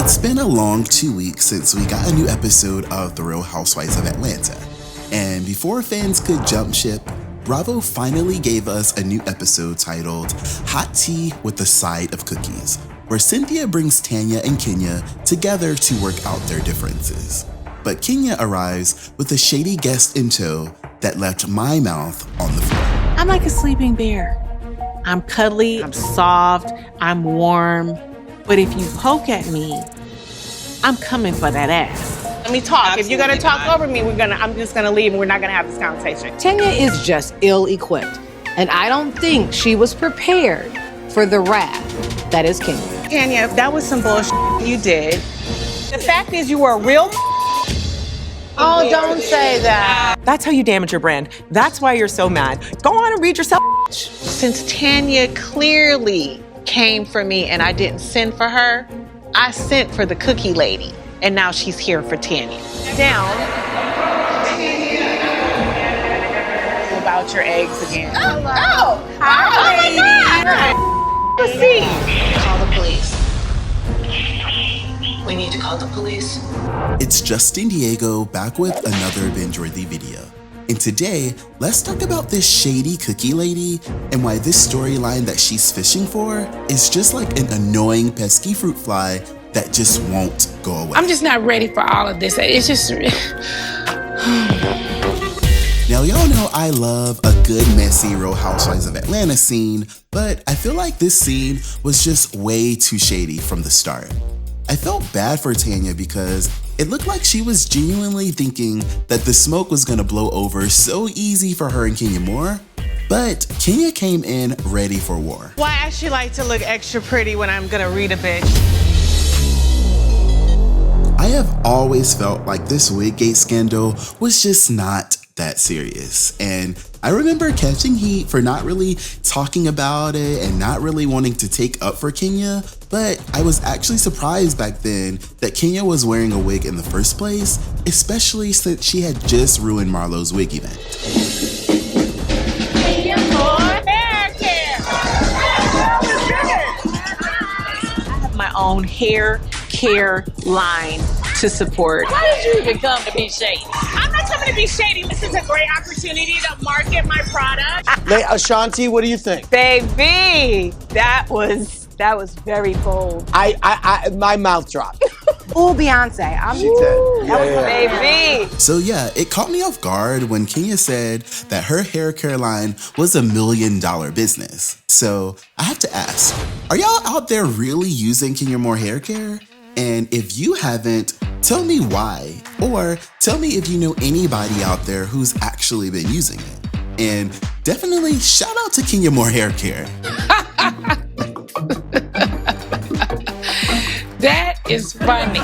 It's been a long 2 weeks since we got a new episode of The Real Housewives of Atlanta. And before fans could jump ship, Bravo finally gave us a new episode titled Hot Tea with a Side of Cookies, where Cynthia brings Tanya and Kenya together to work out their differences. But Kenya arrives with a shady guest in tow that left my mouth on the floor. I'm like a sleeping bear. I'm cuddly, I'm soft, I'm warm. But if you poke at me, I'm coming for that ass. Let me talk. Absolutely. If you're gonna talk over me, I'm just gonna leave and we're not gonna have this conversation. Tanya is just ill-equipped, and I don't think she was prepared for the wrath that is Kenya. Kenya, that was some bullshit you did. The fact is you were a real Oh, don't say that. That's how you damage your brand. That's why you're so mad. Go on and read yourself. Since Tanya clearly came for me and I didn't send for her, I sent for the cookie lady. And now she's here for Tanya. Down. About your eggs again. Oh my God. Proceed. Call the police. We need to call the police. It's Justin Diego back with another Bingeworthy video. And today, let's talk about this shady cookie lady and why this storyline that she's fishing for is just like an annoying pesky fruit fly that just won't go away. I'm just not ready for all of this. It's just... Now, y'all know I love a good, messy Real Housewives of Atlanta scene, but I feel like this scene was just way too shady from the start. I felt bad for Tanya because it looked like she was genuinely thinking that the smoke was gonna blow over so easy for her and Kenya Moore, but Kenya came in ready for war. Why I actually like to look extra pretty when I'm gonna read a bitch. I have always felt like this Wiggate scandal was just not that serious, and I remember catching heat for not really talking about it and not really wanting to take up for Kenya, but I was actually surprised back then that Kenya was wearing a wig in the first place, especially since she had just ruined Marlo's wig event. I have my own hair care line to support. Why did you even come to be shady? I'm not coming to be shady. This is a great opportunity to market my product. Ashanti, what do you think? Baby, that was very bold. My mouth dropped. Ooh, Beyonce. She did. Baby. So yeah, it caught me off guard when Kenya said that her hair care line was $1 million business. So I have to ask, are y'all out there really using Kenya Moore hair care? And if you haven't, tell me why. Or tell me if you know anybody out there who's actually been using it. And definitely shout out to Kenya Moore hair care. That is funny.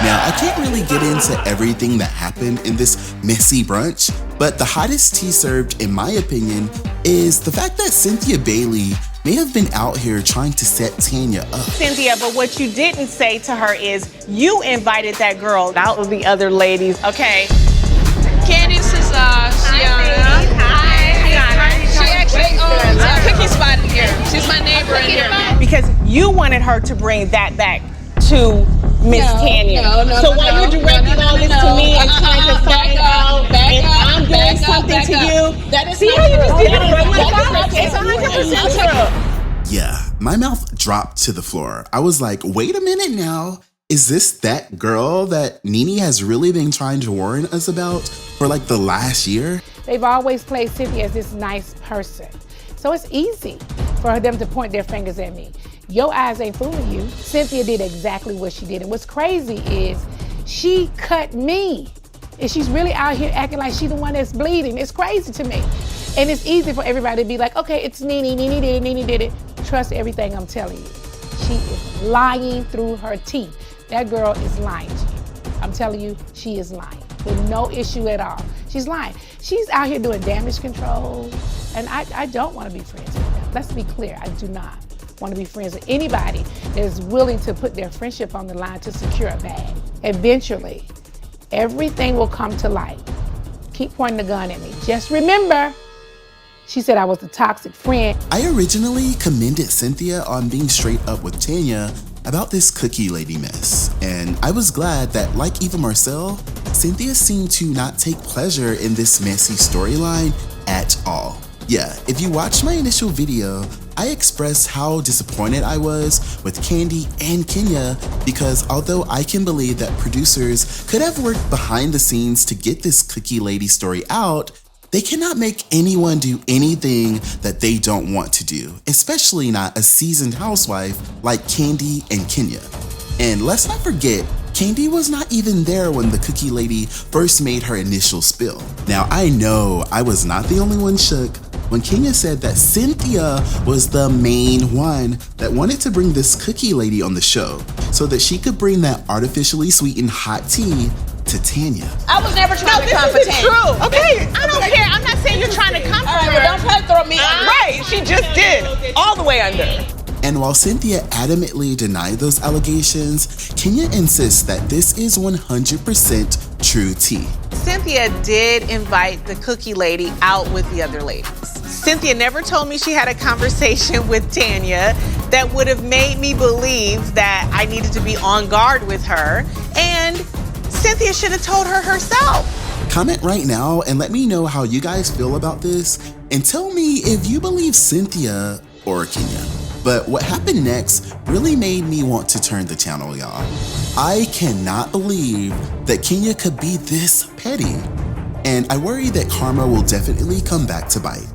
Now, I can't really get into everything that happened in this messy brunch, but the hottest tea served, in my opinion, is the fact that Cynthia Bailey may have been out here trying to set Tanya up. Cynthia, but what you didn't say to her is you invited that girl out with the other ladies, okay? Candice is Shiana. She actually owns a cookie spot in here. She's my neighbor in here. Because you wanted her to bring that back to Miss Tanya. So while you're directing all this to me and trying to find out, and I'm doing something to you, see how you just did it? It's 100% true. Yeah, my mouth dropped to the floor. I was like, wait a minute now. Is this that girl that Nene has really been trying to warn us about for like the last year? They've always played Cynthia as this nice person. So it's easy for them to point their fingers at me. Your eyes ain't fooling you. Cynthia did exactly what she did. And what's crazy is she cut me. And she's really out here acting like she's the one that's bleeding. It's crazy to me. And it's easy for everybody to be like, okay, it's Nene did it. Trust everything I'm telling you. She is lying through her teeth. That girl is lying to you. I'm telling you, she is lying with no issue at all. She's lying. She's out here doing damage control. And I don't want to be friends with them. Let's be clear, I do not want to be friends with anybody that is willing to put their friendship on the line to secure a bag. Eventually, everything will come to light. Keep pointing the gun at me. Just remember, she said I was a toxic friend. I originally commended Cynthia on being straight up with Tanya, about this cookie lady mess, and I was glad that, like Eva Marcel, Cynthia seemed to not take pleasure in this messy storyline at all. Yeah, if you watched my initial video, I expressed how disappointed I was with Kandi and Kenya because although I can believe that producers could have worked behind the scenes to get this cookie lady story out, they cannot make anyone do anything that they don't want to do, especially not a seasoned housewife like Kandi and Kenya. And let's not forget, Kandi was not even there when the cookie lady first made her initial spill. Now I know I was not the only one shook when Kenya said that Cynthia was the main one that wanted to bring this cookie lady on the show so that she could bring that artificially sweetened hot tea to Tanya. I was never trying to come for Tanya. True. Okay. I don't care. I'm not saying you're trying to come for her. Well, don't try to throw me under. Right. She just did. All the way under. And while Cynthia adamantly denied those allegations, Kenya insists that this is 100% true tea. Cynthia did invite the cookie lady out with the other ladies. Cynthia never told me she had a conversation with Tanya that would have made me believe that I needed to be on guard with her. And Cynthia should have told her herself. Comment right now and let me know how you guys feel about this and tell me if you believe Cynthia or Kenya. But what happened next really made me want to turn the channel, y'all. I cannot believe that Kenya could be this petty. And I worry that karma will definitely come back to bite.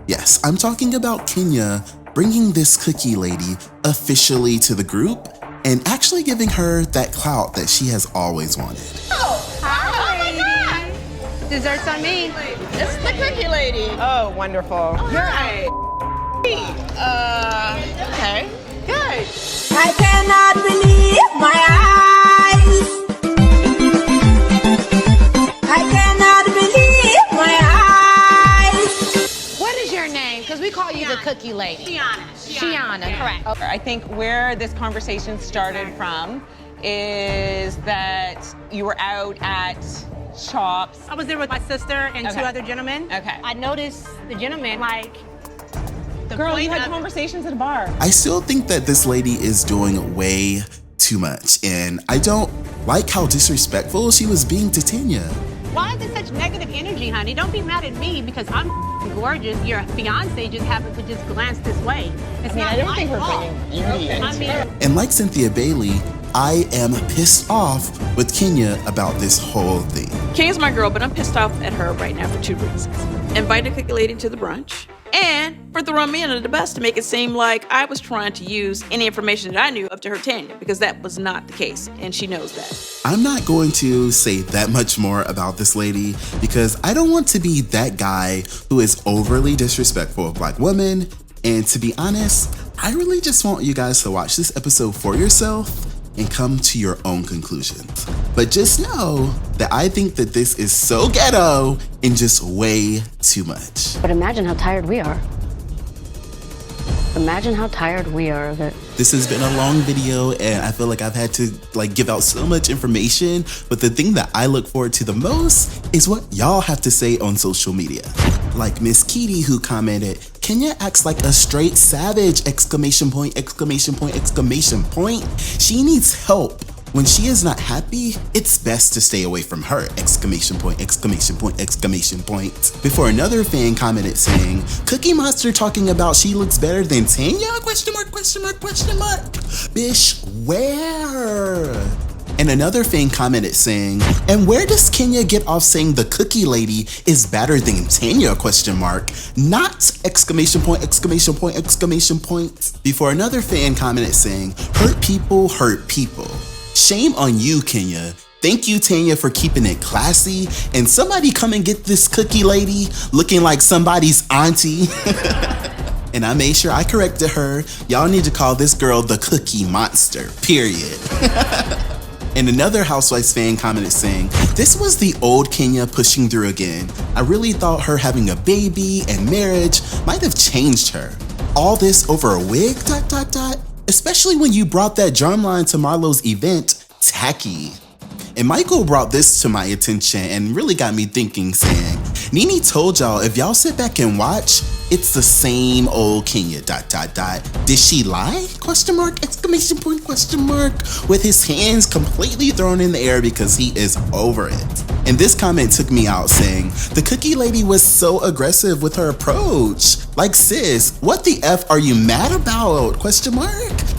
Yes, I'm talking about Kenya bringing this cookie lady officially to the group and actually giving her that clout that she has always wanted. Hi. Desserts on me. It's the cookie lady. Oh, wonderful. You're right. Okay. Good. I cannot believe my eyes. I cannot believe my eyes. What is your name? Because we call you the cookie lady. Shiana. Correct. I think where this conversation started from is that you were out at Shops. I was there with my sister and two other gentlemen. Okay. I noticed the gentleman, like, Girl, you had conversations at a bar. I still think that this lady is doing way too much, and I don't like how disrespectful she was being to Tanya. why is there such negative energy, honey? Don't be mad at me because I'm gorgeous. Your fiance just happened to just glance this way. It's not I don't my think we're fault. bringing beauty into I mean, And like Cynthia Bailey, I am pissed off with Kenya about this whole thing. Kenya's my girl, but I'm pissed off at her right now for two reasons. Invited Cookie Lady to the brunch, and for throwing me under the bus to make it seem like I was trying to use any information that I knew up to her Tanya, because that was not the case, and she knows that. I'm not going to say that much more about this lady because I don't want to be that guy who is overly disrespectful of Black women. And to be honest, I really just want you guys to watch this episode for yourself and come to your own conclusions. But just know that I think that this is so ghetto and just way too much. But imagine how tired we are. Imagine how tired we are of it. This has been a long video and I feel like I've had to give out so much information, but the thing that I look forward to the most is what y'all have to say on social media. Like Miss Kitty who commented, Kenya acts like a straight savage, exclamation point, exclamation point, exclamation point. She needs help. When she is not happy, it's best to stay away from her, exclamation point, exclamation point, exclamation point. Before another fan commented saying, Cookie Monster talking about she looks better than Tanya, question mark, question mark, question mark. Bish, where? And another fan commented saying, and where does Kenya get off saying the cookie lady is better than Tanya, question mark, not exclamation point, exclamation point, exclamation point. Before another fan commented saying, hurt people hurt people. Shame on you, Kenya. Thank you, Tanya, for keeping it classy. And somebody come and get this cookie lady looking like somebody's auntie. And I made sure I corrected her. Y'all need to call this girl the Cookie Monster, period. And another Housewives fan commented saying, this was the old Kenya pushing through again. I really thought her having a baby and marriage might have changed her. All this over a wig, ... Especially when you brought that drumline to Marlo's event, tacky. And Michael brought this to my attention and really got me thinking, saying, Nene told y'all if y'all sit back and watch, it's the same old Kenya, ... Did she lie? ? Exclamation point, ? With his hands completely thrown in the air because he is over it. And this comment took me out saying, the cookie lady was so aggressive with her approach. Like, sis, what the F are you mad about? ?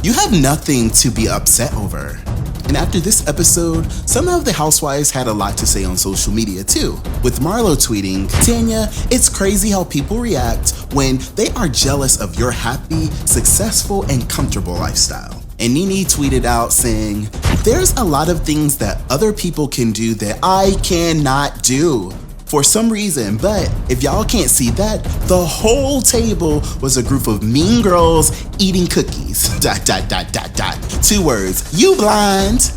You have nothing to be upset over. And after this episode, some of the housewives had a lot to say on social media too, with Marlo tweeting, Tanya, it's crazy how people react when they are jealous of your happy, successful, and comfortable lifestyle. And Nene tweeted out saying, there's a lot of things that other people can do that I cannot do for some reason, but if y'all can't see that, the whole table was a group of mean girls eating cookies. ... 2 words, you blind.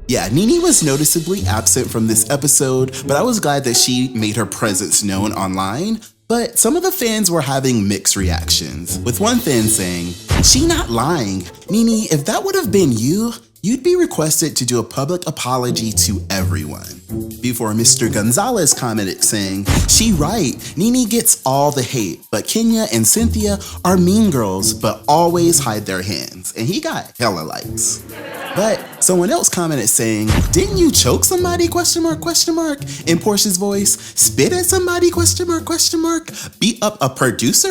Yeah, Nene was noticeably absent from this episode, but I was glad that she made her presence known online. But some of the fans were having mixed reactions, with one fan saying, she not lying. Nene, if that would have been you, you'd be requested to do a public apology to everyone. Before Mr. Gonzalez commented saying, she right, Nene gets all the hate, but Kenya and Cynthia are mean girls, but always hide their hands. And he got hella likes. But someone else commented saying, didn't you choke somebody? ? In Portia's voice, spit at somebody? ? Beat up a producer? ?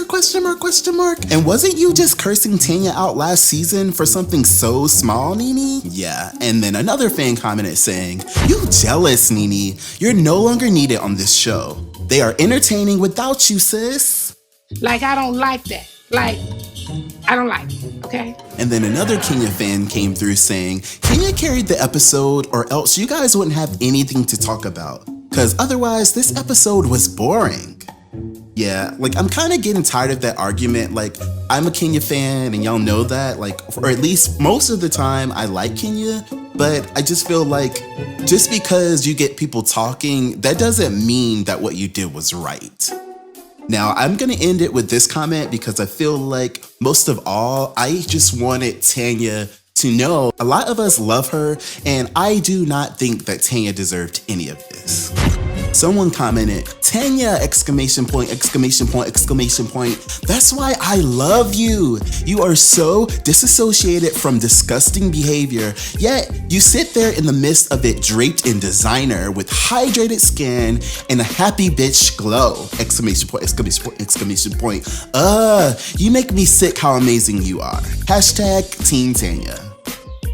And wasn't you just cursing Tanya out last season for something so small, Nene? Yeah, and then another fan commented saying, you jealous, Nene. You're no longer needed on this show. They are entertaining without you, sis. Like, I don't like that. Like, I don't like it, okay? And then another Kenya fan came through saying, Kenya carried the episode or else you guys wouldn't have anything to talk about. Cause otherwise this episode was boring. Yeah, like I'm kind of getting tired of that argument. Like I'm a Kenya fan and y'all know that, like, or at least most of the time I like Kenya, but I just feel like just because you get people talking, that doesn't mean that what you did was right. Now, I'm going to end it with this comment because I feel like most of all, I just wanted Tanya to know a lot of us love her, and I do not think that Tanya deserved any of this. Someone commented, Tanya, ! That's why I love you. You are so disassociated from disgusting behavior, yet you sit there in the midst of it draped in designer with hydrated skin and a happy bitch glow! ! You make me sick how amazing you are. #Team Tanya.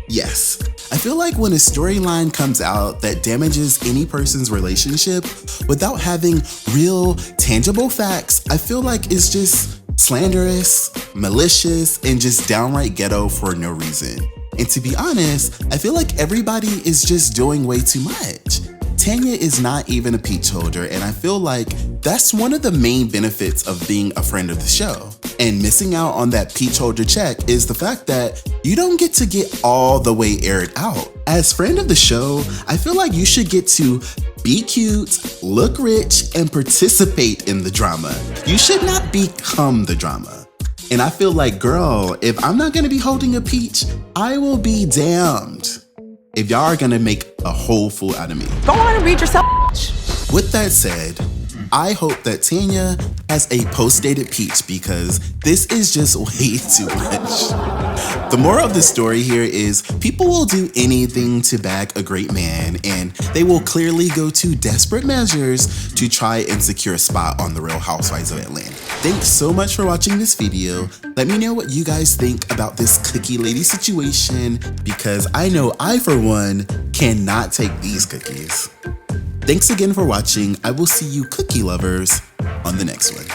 Yes, I feel like when a storyline comes out that damages any person's relationship without having real, tangible facts, I feel like it's just slanderous, malicious, and just downright ghetto for no reason. And to be honest, I feel like everybody is just doing way too much. Tanya is not even a peach holder, and I feel like that's one of the main benefits of being a friend of the show. And missing out on that peach holder check is the fact that you don't get to get all the way aired out. As friend of the show, I feel like you should get to be cute, look rich, and participate in the drama. You should not become the drama. And I feel like, girl, if I'm not gonna be holding a peach, I will be damned if y'all are gonna make a whole fool out of me. Go on and read yourself. With that said, I hope that Tanya has a post-dated peach because this is just way too much. The moral of the story here is people will do anything to bag a great man, and they will clearly go to desperate measures to try and secure a spot on the Real Housewives of Atlanta. Thanks so much for watching this video. Let me know what you guys think about this cookie lady situation because I know I, for one, cannot take these cookies. Thanks again for watching. I will see you cookie lovers on the next one.